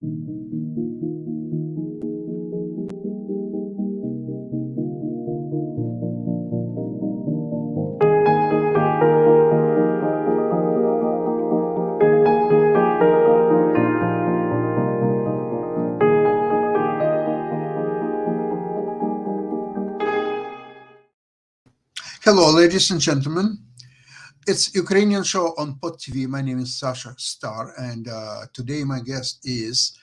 Hello, ladies and gentlemen. It's Ukrainian show on Pod TV. My name is Sasha Star, and today my guest is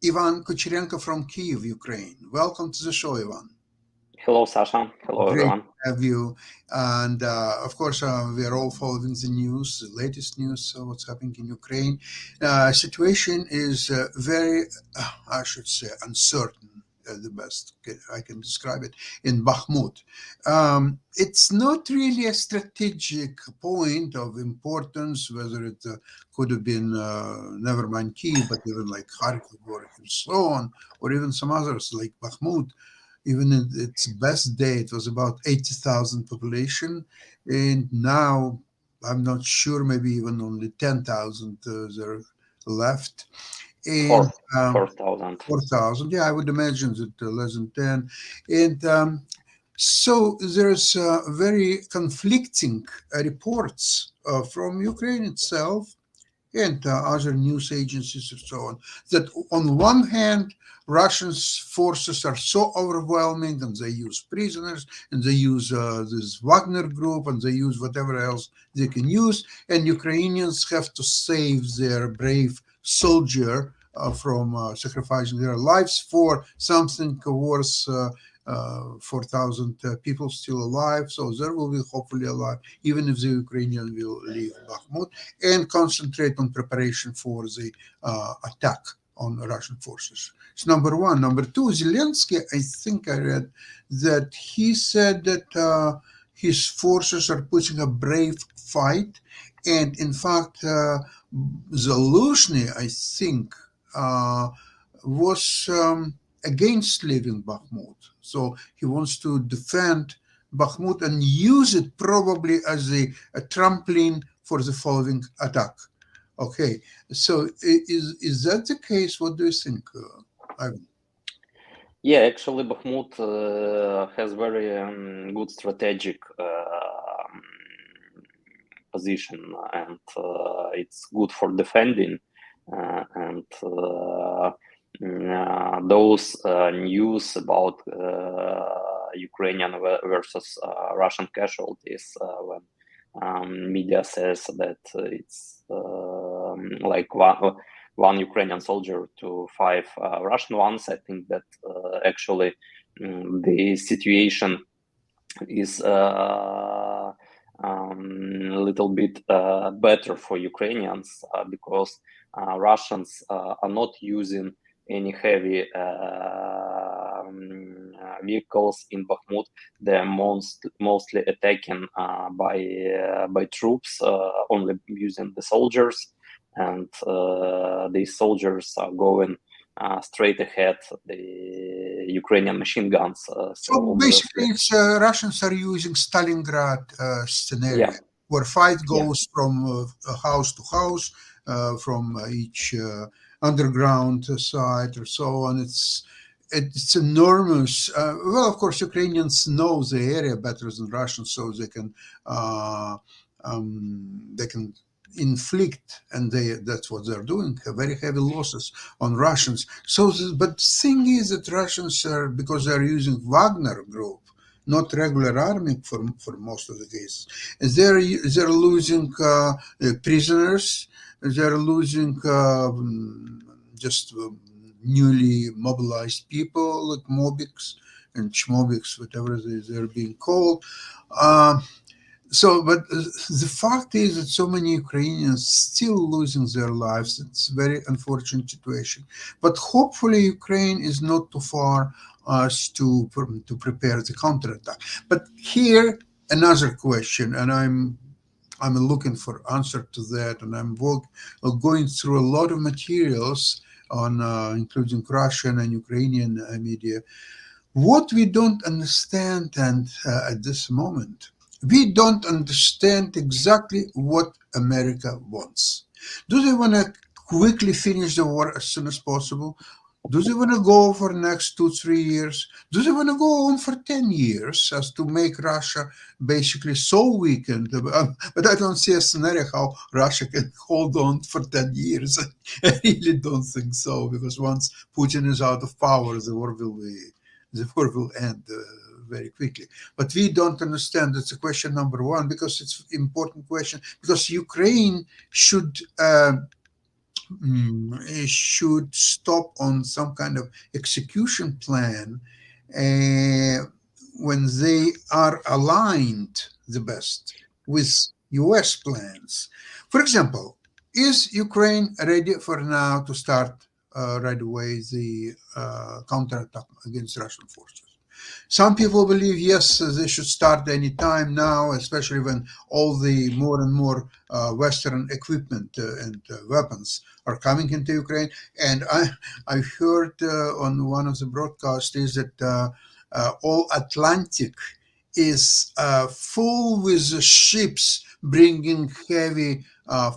Ivan Kucherenko from Kyiv, Ukraine. Welcome to the show, Ivan. Hello, Sasha. Hello, Great everyone. to have you. And of course, we are all following the news, the latest news, what's happening in Ukraine. Situation is very, I should say, uncertain. The best I can describe it in Bakhmut. It's not really a strategic point of importance, whether it could have been, never mind Kyiv, but even like Kharkov or so on, or even some others like Bakhmut. Even in its best day, it was about 80,000 population, and now I'm not sure, maybe even only 10,000 there left. And 4,000. 4,000, yeah, I would imagine that less than 10. And so there's very conflicting reports from Ukraine itself and other news agencies and so on, that on one hand, Russians forces are so overwhelming and they use prisoners and they use this Wagner group and they use whatever else they can use, and Ukrainians have to save their brave soldier from sacrificing their lives for something worth 4,000 people still alive. So there will be hopefully alive, even if the Ukrainian will leave Bakhmut and concentrate on preparation for the attack on Russian forces. It's number one. Number two, Zelensky, I think I read that he said that his forces are putting a brave fight. And in fact, Zaluzhny, I think, was against leaving Bakhmut. So he wants to defend Bakhmut and use it probably as a trampoline for the following attack. Okay, so is that the case? What do you think, Ivan? Yeah, actually, Bakhmut has very good strategic position, and it's good for defending. And those news about Ukrainian versus Russian casualties, when media says that it's like one Ukrainian soldier to 5 Russian ones, I think that actually the situation is a little bit better for Ukrainians because Russians are not using any heavy vehicles in Bakhmut. They're mostly attacking by troops, only using the soldiers, and these soldiers are going straight ahead the Ukrainian machine guns. So basically, it's, Russians are using Stalingrad scenario, where fight goes from house to house, from each underground site or so on. It's enormous. Well, of course, Ukrainians know the area better than Russians, so they can inflict, and that's what they're doing, very heavy losses on Russians. So, but the thing is that Russians are, because they're using Wagner group, not regular army for most of the cases, they're losing prisoners, they're losing just newly mobilized people like Mobiks and Chmobiks, whatever they're being called. So, but the fact is that so many Ukrainians still losing their lives. It's a very unfortunate situation. But hopefully Ukraine is not too far as to prepare the counterattack. But here, another question, and I'm looking for answer to that, and I'm going through a lot of materials on including Russian and Ukrainian media. What we don't understand, and at this moment, we don't understand exactly what America wants. Do they want to quickly finish the war as soon as possible? Do they want to go for the next 2, 3 years? Do they want to go on for 10 years as to make Russia basically so weakened? But I don't see a scenario how Russia can hold on for 10 years. I really don't think so, because once Putin is out of power, the war will end very quickly. But we don't understand. That's a question number one, because it's an important question, because Ukraine should stop on some kind of execution plan uh, when they are aligned the best with US plans. For example, is Ukraine ready for now to start right away the counterattack against Russian forces? Some people believe yes, they should start any time now, especially when all the more and more Western equipment and weapons are coming into Ukraine. And I heard on one of the broadcasts is that all Atlantic is full with ships bringing heavy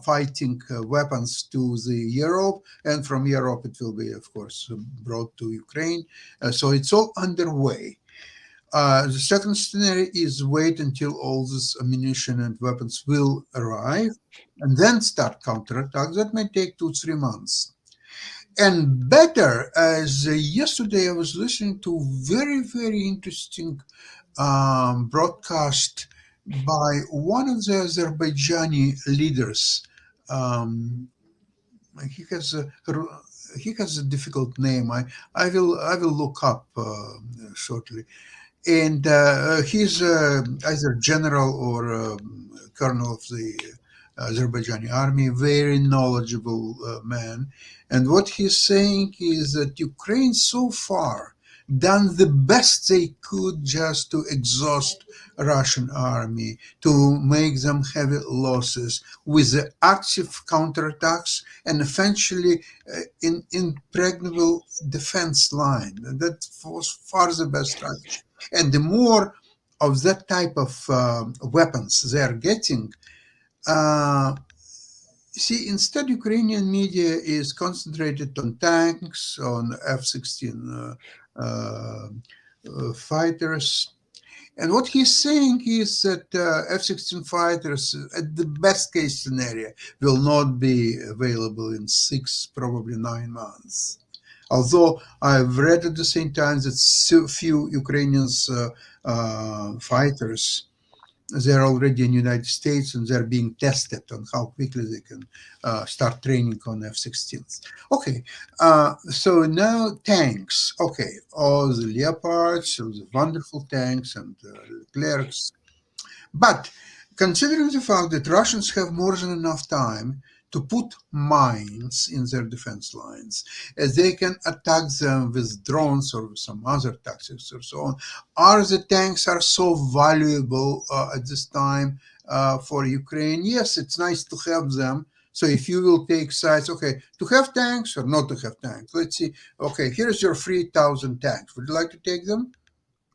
fighting weapons to the Europe, and from Europe it will be, of course, brought to Ukraine. So it's all underway. The second scenario is wait until all this ammunition and weapons will arrive and then start counterattack. That may take 2, 3 months. And better, as yesterday I was listening to very, very interesting broadcast by one of the Azerbaijani leaders. Um, he has a he has a difficult name. I will look up shortly, and he's either general or colonel of the Azerbaijani army, very knowledgeable man. And what he's saying is that Ukraine so far done the best they could just to exhaust Russian army, to make them heavy losses with the active counterattacks and eventually impregnable defense line. That was far the best strategy. And the more of that type of weapons they are getting, uh, see, instead, Ukrainian media is concentrated on tanks, on F-16 fighters. And what he's saying is that F-16 fighters, at the best case scenario, will not be available in 6, probably 9 months. Although I've read at the same time that so few Ukrainians fighters, they're already in the United States and they're being tested on how quickly they can start training on F-16s. Okay, so now tanks. Okay, all the Leopards, all the wonderful tanks and Leclercs. But considering the fact that Russians have more than enough time to put mines in their defense lines, as they can attack them with drones or with some other tactics or so on, are the tanks are so valuable at this time for Ukraine? Yes, it's nice to have them. So if you will take sides, okay, to have tanks or not to have tanks, let's see. Okay, here's your 3,000 tanks. Would you like to take them?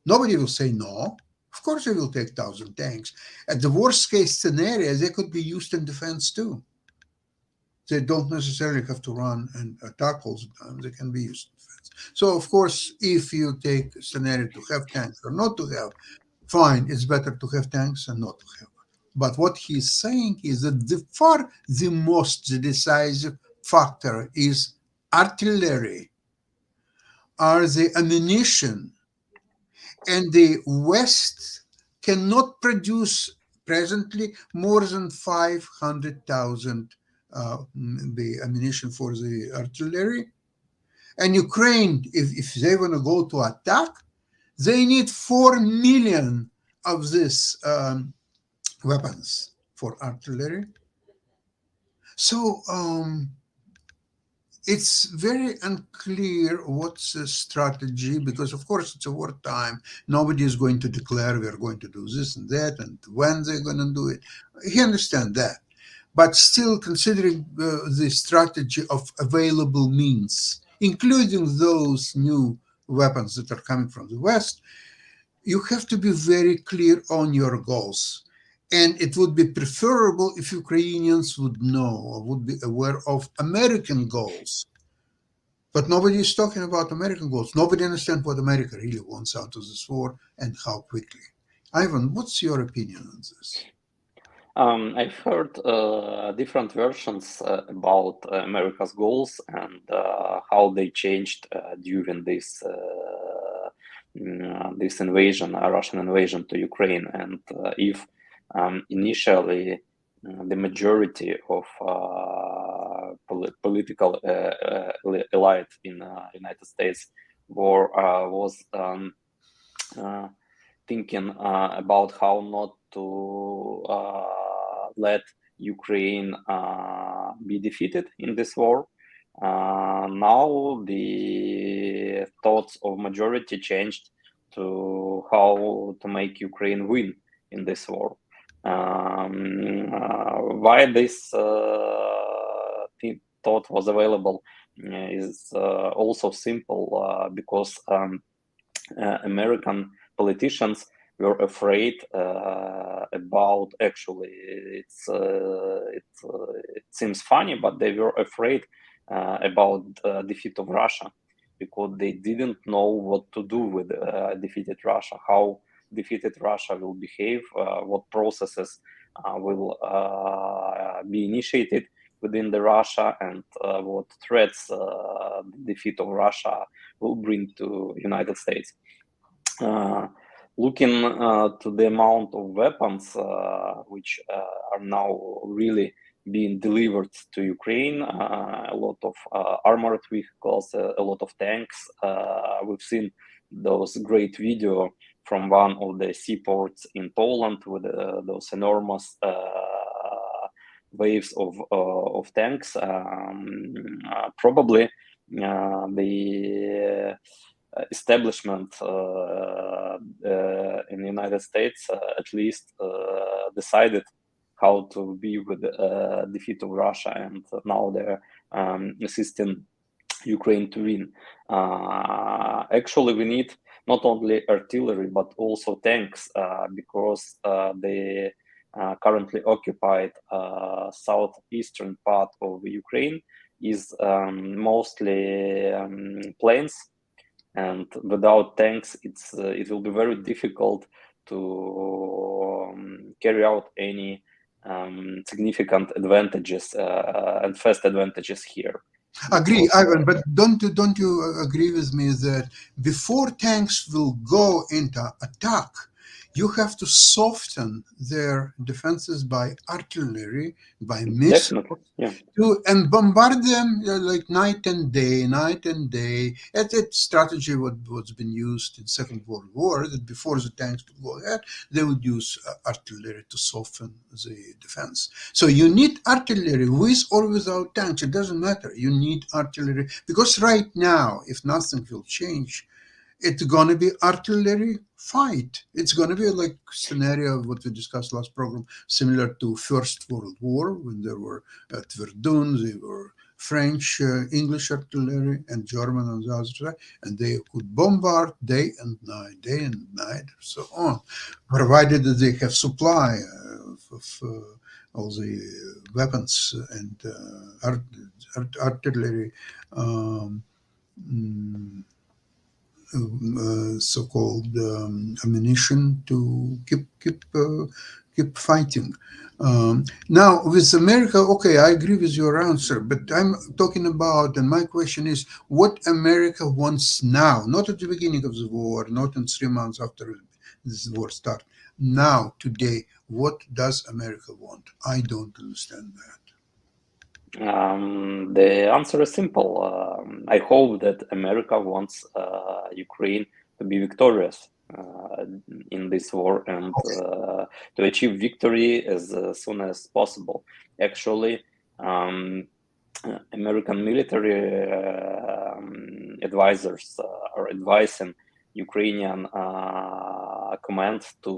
Nobody will say no. Of course, they will take 1,000 tanks. At the worst case scenario, they could be used in defense too. They don't necessarily have to run and attack all the time. They can be used in defense. So, of course, if you take a scenario to have tanks or not to have, fine, it's better to have tanks and not to have. But what he's saying is that the most decisive factor is artillery, are the ammunition, and the West cannot produce presently more than 500,000 the ammunition for the artillery. And Ukraine, if they want to go to attack, they need 4 million of these weapons for artillery. So it's very unclear what's the strategy, because of course it's a wartime. Nobody is going to declare we're going to do this and that and when they're going to do it. He understands that. But still, considering the strategy of available means, including those new weapons that are coming from the West, you have to be very clear on your goals. And it would be preferable if Ukrainians would know or would be aware of American goals. But nobody is talking about American goals. Nobody understands what America really wants out of this war and how quickly. Ivan, what's your opinion on this? I've heard different versions about America's goals and how they changed during this invasion, Russian invasion to Ukraine, and if initially the majority of political elite in United States was thinking about how not to let Ukraine be defeated in this war. Now the thoughts of majority changed to how to make Ukraine win in this war. Why this thought was available is also simple because American politicians were afraid about, actually it seems funny, but they were afraid about defeat of Russia, because they didn't know what to do with defeated Russia, how defeated Russia will behave, what processes will be initiated within the Russia, and what threats the defeat of Russia will bring to United States. Looking to the amount of weapons which are now really being delivered to Ukraine, a lot of armored vehicles, a lot of tanks. We've seen those great video from one of the seaports in Poland with those enormous waves of tanks. Probably the establishment in the United States at least decided how to be with the defeat of Russia, and now they're assisting Ukraine to win. Actually, we need not only artillery but also tanks, because the currently occupied southeastern part of Ukraine is mostly plains, and without tanks it will be very difficult to carry out any significant advantages and fast advantages here. Agree, Because, Ivan, but don't you agree with me that before tanks will go into attack, you have to soften their defenses by artillery, by missiles, definitely, yeah. and bombard them like night and day, night and day. That strategy what's been used in Second World War, that before the tanks would go ahead, they would use artillery to soften the defense. So you need artillery with or without tanks. It doesn't matter. You need artillery because right now, if nothing will change, it's going to be artillery fight. It's going to be like scenario of what we discussed last program, similar to First World War when there were at Verdun, they were French, English artillery, and German on the other side, and they could bombard day and night, so on, provided that they have supply of all the weapons and artillery. Mm, so-called ammunition to keep fighting. Now with America, okay, I agree with your answer, but I'm talking about, and my question is, what America wants now, not at the beginning of the war, not in 3 months after this war started. Now, today, what does America want? I don't understand that. The answer is simple. I hope that America wants Ukraine to be victorious in this war and to achieve victory as soon as possible. Actually, American military advisors are advising Ukrainian command to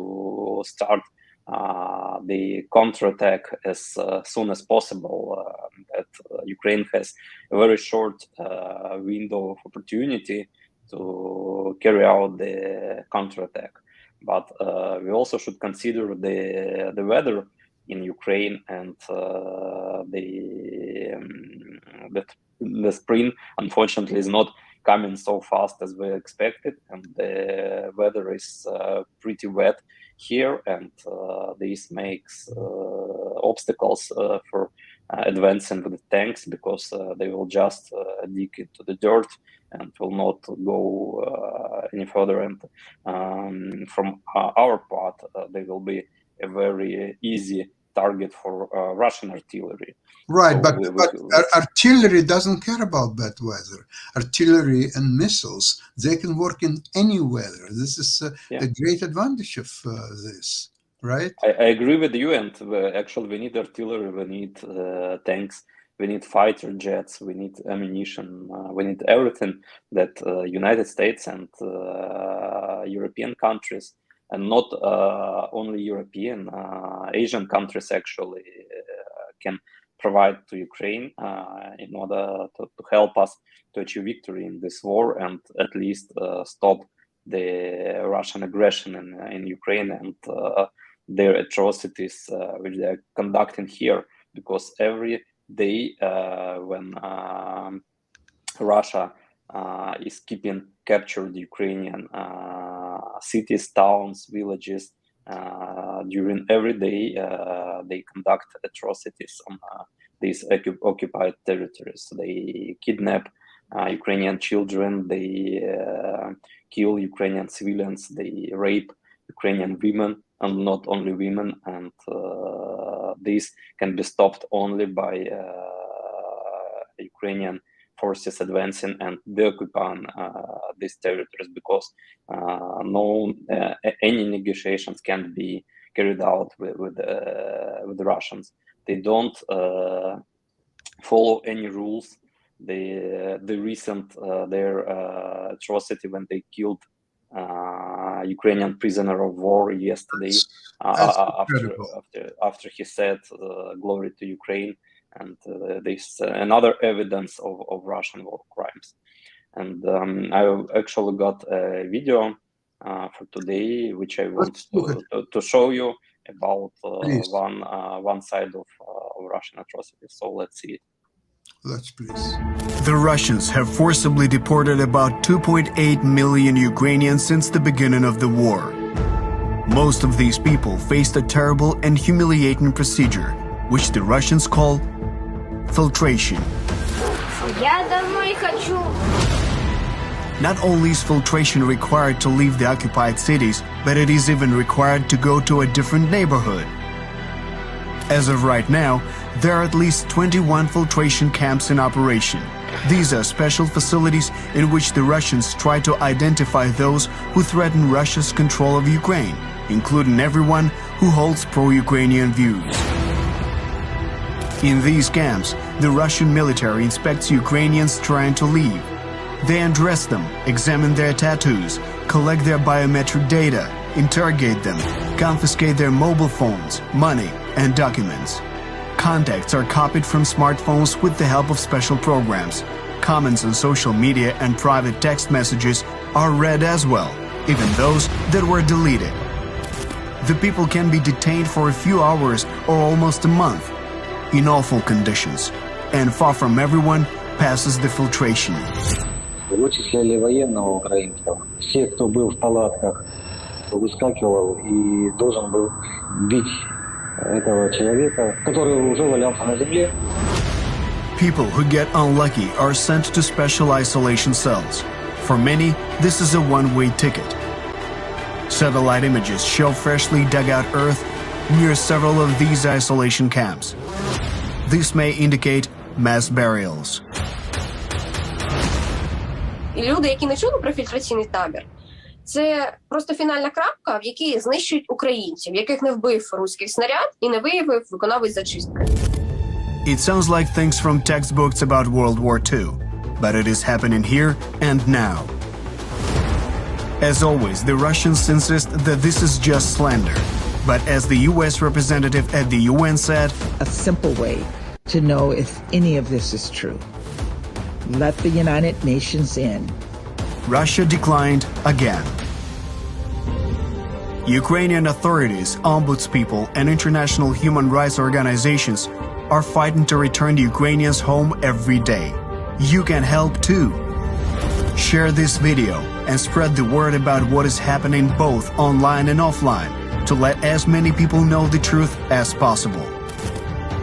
start the counterattack as soon as possible. That Ukraine has a very short window of opportunity to carry out the counterattack. but we also should consider the weather in Ukraine, and the spring, unfortunately, is not coming so fast as we expected, and the weather is pretty wet here, and this makes obstacles for advancing with the tanks, because they will just dig into the dirt and will not go any further. And from our part, they will be a very easy target for Russian artillery. Right, So but artillery doesn't care about bad weather. Artillery and missiles, they can work in any weather. This is a great advantage of this, right? I agree with you, and actually we need artillery, we need tanks, we need fighter jets, we need ammunition, we need everything that United States and European countries, and not only European, Asian countries actually can provide to Ukraine in order to help us to achieve victory in this war, and at least stop the Russian aggression in Ukraine and their atrocities which they are conducting here. Because every day when Russia is keeping captured Ukrainian cities, towns, villages, during every day they conduct atrocities on these occupied territories. They kidnap Ukrainian children, they kill Ukrainian civilians, they rape Ukrainian women, and not only women, and this can be stopped only by Ukrainian forces advancing and deoccupying these territories, because any negotiations can't be carried out with the Russians. They don't follow any rules. The recent their atrocity when they killed Ukrainian prisoner of war yesterday, after he said "Glory to Ukraine," and this another evidence of Russian war crimes. And I actually got a video for today, which I want to show you about one side of Russian atrocities. So let's see it. Let's please. The Russians have forcibly deported about 2.8 million Ukrainians since the beginning of the war. Most of these people faced a terrible and humiliating procedure, which the Russians call filtration. Not only is filtration required to leave the occupied cities, but it is even required to go to a different neighborhood. As of right now, there are at least 21 filtration camps in operation. These are special facilities in which the Russians try to identify those who threaten Russia's control of Ukraine, including everyone who holds pro-Ukrainian views. In these camps, the Russian military inspects Ukrainians trying to leave. They undress them, examine their tattoos, collect their biometric data, interrogate them, confiscate their mobile phones, money, and documents. Contacts are copied from smartphones with the help of special programs. Comments on social media and private text messages are read as well, even those that were deleted. The people can be detained for a few hours or almost a month, in awful conditions, and far from everyone passes the filtration. Вычислили военного украинского. Все, кто был в палатках, выскакивал и должен был бить этого человека, который уже валялся на земле. People who get unlucky are sent to special isolation cells. For many, this is a one-way ticket. Satellite images show freshly dug out earth near several of these isolation camps. This may indicate mass burials. І люди, які не чули про фільтраційний табір, це просто фінальна крапка, в якій знищують українців, яких не вбив руський снаряд і не виявив виконавець зачистки. It sounds like things from textbooks about World War II, but it is happening here and now. As always, the Russians insist that this is just slander. But as the U.S. representative at the UN said, a simple way to know if any of this is true. Let the United Nations in. Russia declined again. Ukrainian authorities, ombudspeople, and international human rights organizations are fighting to return the Ukrainians home every day. You can help too. Share this video and spread the word about what is happening both online and offline to let as many people know the truth as possible.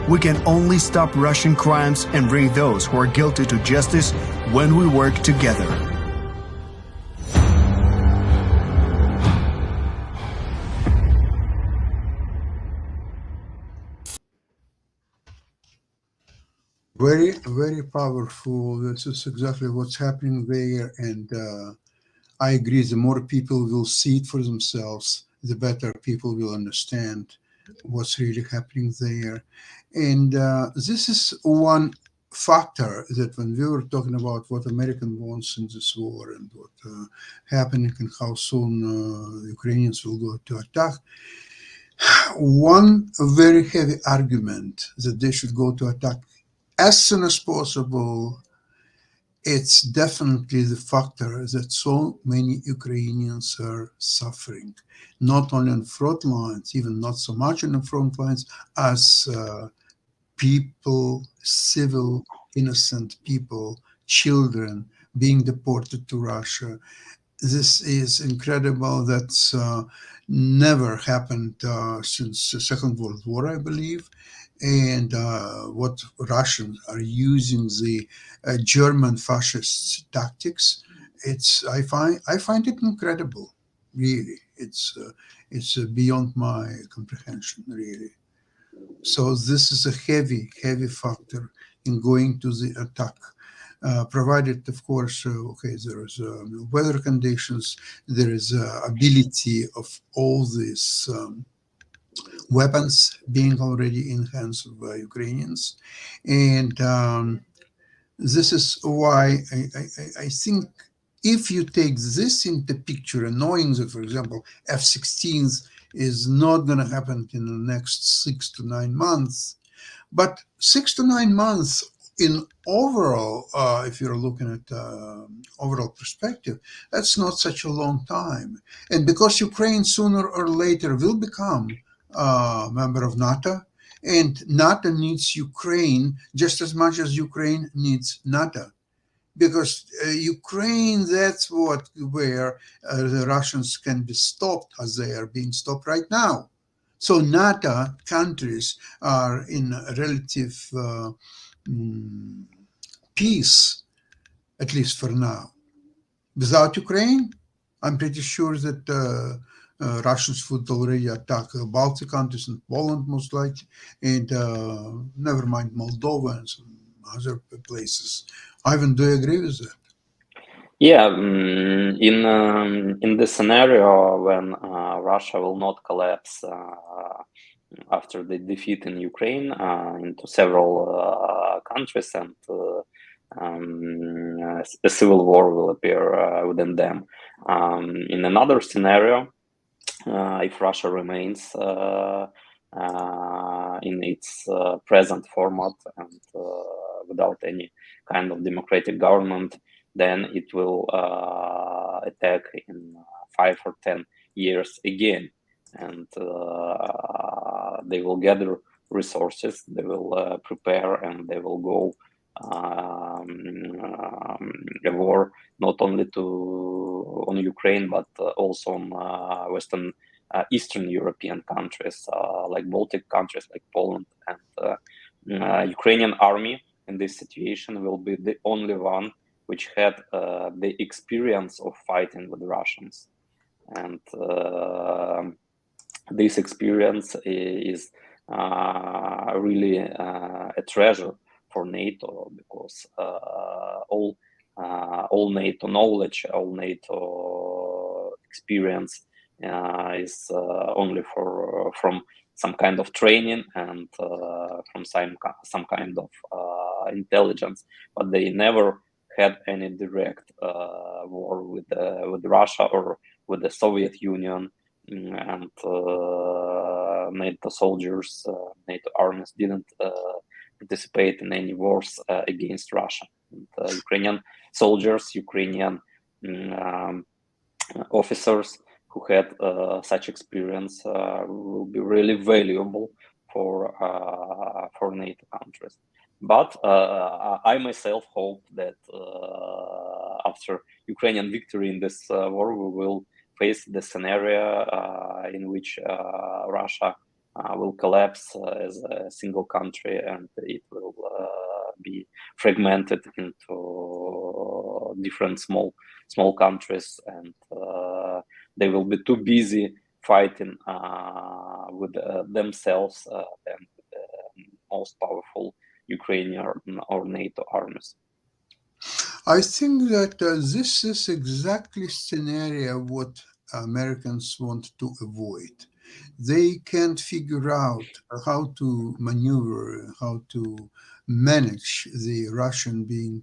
We can only stop Russian crimes and bring those who are guilty to justice when we work together. Very, very powerful. This is exactly what's happening there. And I agree, the more people will see it for themselves, the better people will understand what's really happening there. And this is one factor that when we were talking about what American wants in this war and what happening and how soon Ukrainians will go to attack, one very heavy argument that they should go to attack as soon as possible, it's definitely the factor that so many Ukrainians are suffering, not only on front lines, even not so much on the front lines, as people, civil, innocent people, children being deported to Russia. This is incredible. That's never happened since the Second World War, I believe. And what Russians are using the German fascist tactics, I find it incredible. Really, it's beyond my comprehension. Really. So this is a heavy, heavy factor in going to the attack. Provided, of course, okay, there is weather conditions, there is ability of all these weapons being already in hands of Ukrainians. And this is why I think if you take this into picture and knowing that, for example, F-16s is not going to happen in the next 6 to 9 months, but 6 to 9 months in overall, if you're looking at overall perspective, that's not such a long time. And because Ukraine sooner or later will become a member of NATO, and NATO needs Ukraine just as much as Ukraine needs NATO. Because Ukraine, that's where the Russians can be stopped as they are being stopped right now. So NATO countries are in relative peace, at least for now. Without Ukraine, I'm pretty sure that Russians would already attack the Baltic countries and Poland most likely, and never mind Moldova and some other places. Ivan, do you agree with that? Yeah, in the scenario when Russia will not collapse after the defeat in Ukraine into several countries, and a civil war will appear within them. In another scenario, if Russia remains in its present format and without any kind of democratic government, then it will attack in 5 or 10 years again. And they will gather resources, they will prepare, and they will go a war not only on Ukraine, but also on Western Eastern European countries, like Baltic countries, like Poland. And Ukrainian army in this situation will be the only one which had the experience of fighting with the Russians. And this experience is really a treasure for NATO, because all NATO knowledge, all NATO experience is only from some kind of training and from some kind of intelligence, but they never had any direct war with Russia or with the Soviet Union. And NATO soldiers, NATO armies didn't participate in any wars against Russia. And, Ukrainian soldiers, Ukrainian officers who had such experience will be really valuable for NATO countries. But I myself hope that after Ukrainian victory in this war, we will face the scenario in which Russia will collapse as a single country, and it will be fragmented into different small countries, and they will be too busy fighting with themselves and the most powerful Ukrainian or NATO armies. I think that this is exactly scenario what Americans want to avoid. They can't figure out how to maneuver, how to manage the Russian being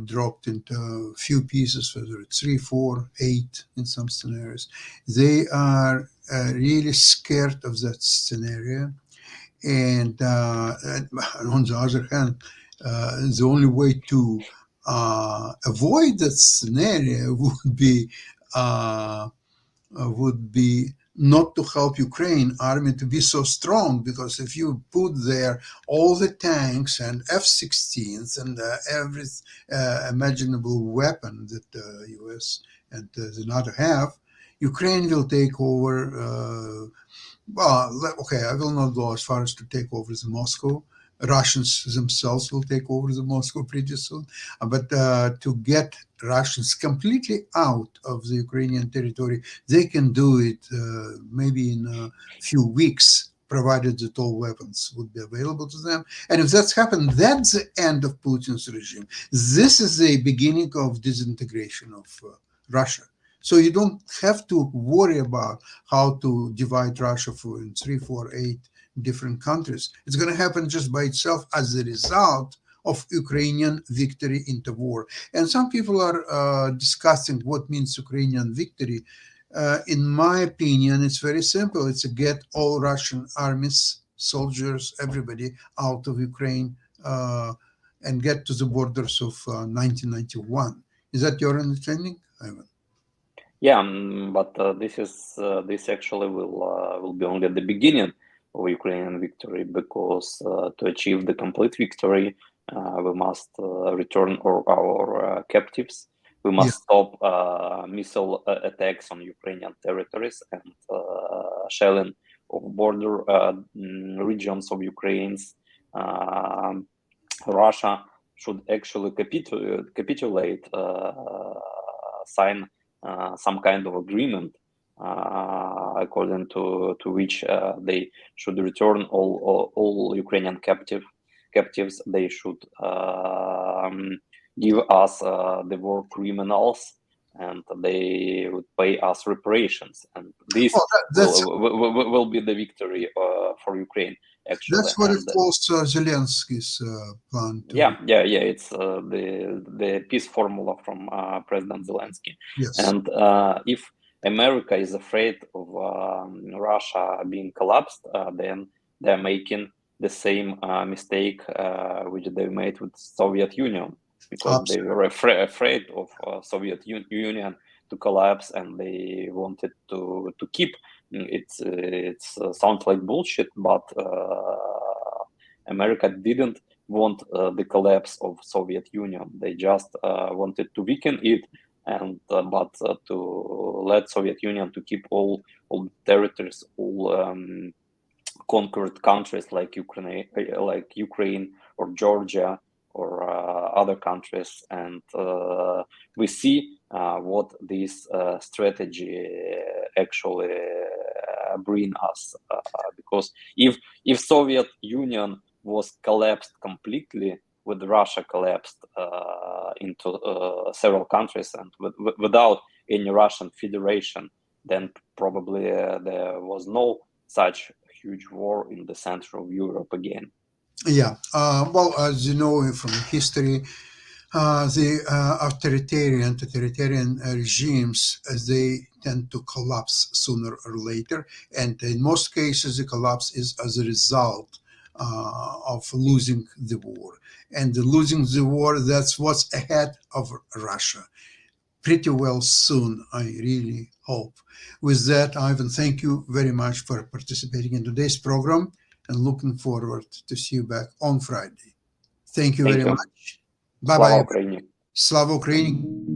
dropped into a few pieces, whether it's 3, 4, 8 in some scenarios. They are really scared of that scenario. And on the other hand, the only way to avoid that scenario would be not to help Ukraine army to be so strong, because if you put there all the tanks and F-16s and every imaginable weapon that the US and the NATO have, Ukraine will take over. Okay, I will not go as far as to take over the Moscow. Russians themselves will take over the Moscow pretty soon. But to get Russians completely out of the Ukrainian territory, they can do it maybe in a few weeks, provided that all weapons would be available to them. And if that's happened, that's the end of Putin's regime. This is the beginning of disintegration of Russia. So you don't have to worry about how to divide Russia in 3, 4, 8 different countries. It's going to happen just by itself as a result of Ukrainian victory in the war. And some people are discussing what means Ukrainian victory. In my opinion, it's very simple. It's to get all Russian armies, soldiers, everybody out of Ukraine and get to the borders of 1991. Is that your understanding, Ivan? Yeah, but this actually will be only the beginning of Ukrainian victory, because to achieve the complete victory, we must return our captives. We must stop missile attacks on Ukrainian territories and shelling of border regions of Ukraine's. Russia should actually capitulate, sign some kind of agreement according to which they should return all Ukrainian captives. They should give us the war criminals, and they would pay us reparations. And this will be the victory for Ukraine. Actually, that's what it calls Zelensky's plan. Yeah. It's the peace formula from President Zelensky. Yes. And if America is afraid of Russia being collapsed, then they're making the same mistake which they made with Soviet Union, because Absolutely. They were afraid of Soviet Union to collapse, and they wanted to keep. It sounds like bullshit, but America didn't want the collapse of Soviet Union. They just wanted to weaken it, and but to let Soviet Union to keep all territories, all conquered countries like Ukraine or Georgia or other countries. And we see what this strategy actually bring us, because if Soviet Union was collapsed completely, with Russia collapsed into several countries and without any Russian Federation, then probably there was no such huge war in the center of Europe again. Yeah, well, as you know from history, the totalitarian regimes, they tend to collapse sooner or later, and in most cases the collapse is as a result of losing the war. And losing the war, that's what's ahead of Russia. pretty well soon, I really hope. With that, Ivan, thank you very much for participating in today's program and looking forward to see you back on Friday. Thank you Thank very you. much. Bye-bye. Слава Україні! Slava Ukraini.